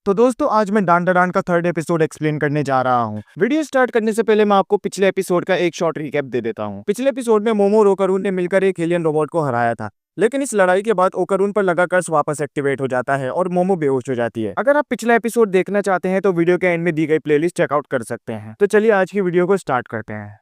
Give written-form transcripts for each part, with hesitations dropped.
तो दोस्तों आज मैं डांडा डांड का थर्ड एपिसोड एक्सप्लेन करने जा रहा हूँ। वीडियो स्टार्ट करने से पहले मैं आपको पिछले एपिसोड का एक शॉर्ट रिकैप दे देता हूँ। पिछले एपिसोड में मोमो और ओकारून ने मिलकर एक एलियन रोबोट को हराया था, लेकिन इस लड़ाई के बाद ओकारून पर लगा कर्स वापस एक्टिवेट हो जाता है और मोमो बेहोश हो जाती है। अगर आप पिछला एपिसोड देखना चाहते हैं तो वीडियो के एंड में दी गई प्लेलिस्ट चेकआउट कर सकते हैं। तो चलिए आज की वीडियो को स्टार्ट करते हैं।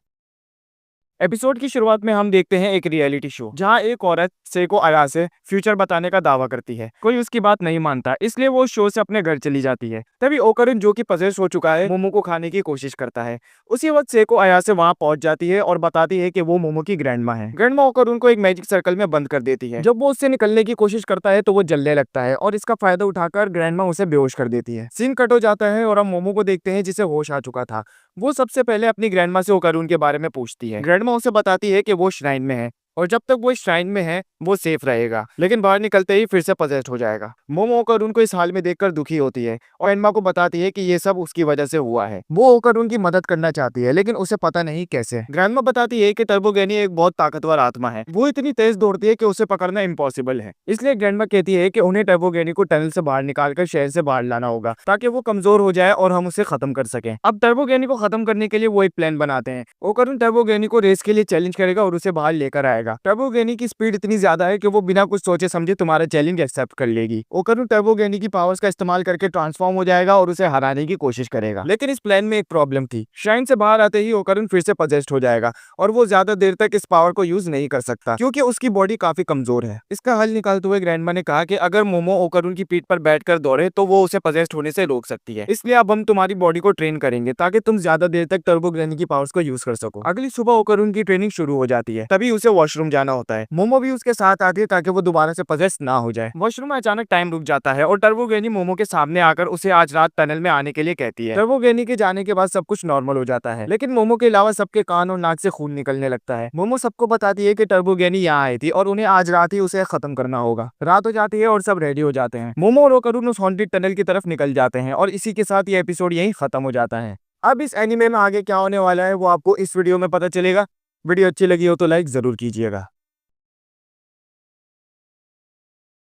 एपिसोड की शुरुआत में हम देखते हैं एक रियलिटी शो, जहां एक औरत सेको आया से फ्यूचर बताने का दावा करती है। कोई उसकी बात नहीं मानता, इसलिए वो शो से अपने घर चली जाती है। तभी ओकारून, जो कि पजेस हो चुका है, मोमो को खाने की कोशिश करता है। उसी वक्त सेको आया से वहां पहुंच जाती है और बताती है कि वो मोमो की ग्रैंडमा है। ग्रैंडमा ओकारून को एक मैजिक सर्कल में बंद कर देती है। जब वो उससे निकलने की कोशिश करता है तो वो जलने लगता है और इसका फायदा उठाकर ग्रैंडमा उसे बेहोश कर देती है। सीन कट हो जाता है और हम मोमो को देखते हैं जिसे होश आ चुका था। वो सबसे पहले अपनी ग्रैंडमा से ओकारून के बारे में पूछती है। ग्रैंडमा उसे बताती है कि वो श्राइन में है और जब तक वो श्राइन में है वो सेफ रहेगा, लेकिन बाहर निकलते ही फिर से पजेस्ट हो जाएगा। मोमो ओकारून को इस हाल में देखकर दुखी होती है और ग्रैंडमा को बताती है कि ये सब उसकी वजह से हुआ है। वो ओकारून की मदद करना चाहती है, लेकिन उसे पता नहीं कैसे। ग्रैंडमा बताती है कि टर्बोगेनी एक बहुत ताकतवर आत्मा है। वो इतनी तेज दौड़ती है कि उसे पकड़ना इम्पॉसिबल है। इसलिए ग्रैंडमा कहती है कि उन्हें टर्बोगेनी को टनल से बाहर निकालकर शहर से बाहर लाना होगा, ताकि वो कमजोर हो जाए और हम उसे खत्म कर सकें। अब टर्बोगेनी को खत्म करने के लिए वो एक प्लान बनाते हैं। ओकारून टर्बोगेनी को रेस के लिए चैलेंज करेगा और उसे बाहर लेकर आएगा। टर्बोगेनी की स्पीड इतनी ज्यादा है कि वो बिना कुछ सोचे समझे तुम्हारा चैलेंज एक्सेप्ट कर लेगी। ओकारून टर्बोगेनी की पावर्स का इस्तेमाल करके ट्रांसफॉर्म हो जाएगा और उसे हराने की कोशिश करेगा। लेकिन इस प्लान में एक प्रॉब्लम थी। श्राइन से बाहर आते ही ओकारून फिर से पजेस्ट हो जाएगा और वो ज्यादा देर तक इस पावर को यूज नहीं कर सकता, क्योंकि उसकी बॉडी काफी कमजोर है। इसका हल निकालते हुए ग्रैंडमा ने कहा कि अगर मोमो ओकारून की पीठ पर बैठकर दौड़े तो वो उसे पजेस्ट होने से रोक सकती है। इसलिए अब हम तुम्हारी बॉडी को ट्रेन करेंगे ताकि तुम ज्यादा देर तक टर्बोगेनी की पावर्स को यूज कर सको। अगली सुबह ओकारून की ट्रेनिंग शुरू हो जाती है। तभी उसे वॉशरूम जाना होता है। मोमो भी उसके साथ आती है ताकि वो दोबारा से पजेस्ट ना हो जाए। वॉशरूम में अचानक टाइम रुक जाता है और टर्बोगेनी मोमो के सामने आकर उसे आज रात टनल में आने के लिए कहती है। टर्बोगेनी के जाने के बाद सब कुछ नॉर्मल हो जाता है, लेकिन मोमो के अलावा सबके कान और नाक से खून निकलने लगता है। मोमो सबको बताती है कि टर्बोगेनी यहाँ आई थी और उन्हें आज रात ही उसे खत्म करना होगा। रात हो जाती है और सब रेडी हो जाते हैं। मोमो और ओकारून उस हॉन्टेड टनल की तरफ निकल जाते हैं और इसी के साथ ये एपिसोड यहीं खत्म हो जाता है। अब इस एनिमे में आगे क्या होने वाला है वो आपको इस वीडियो में पता चलेगा। वीडियो अच्छी लगी हो तो लाइक जरूर कीजिएगा।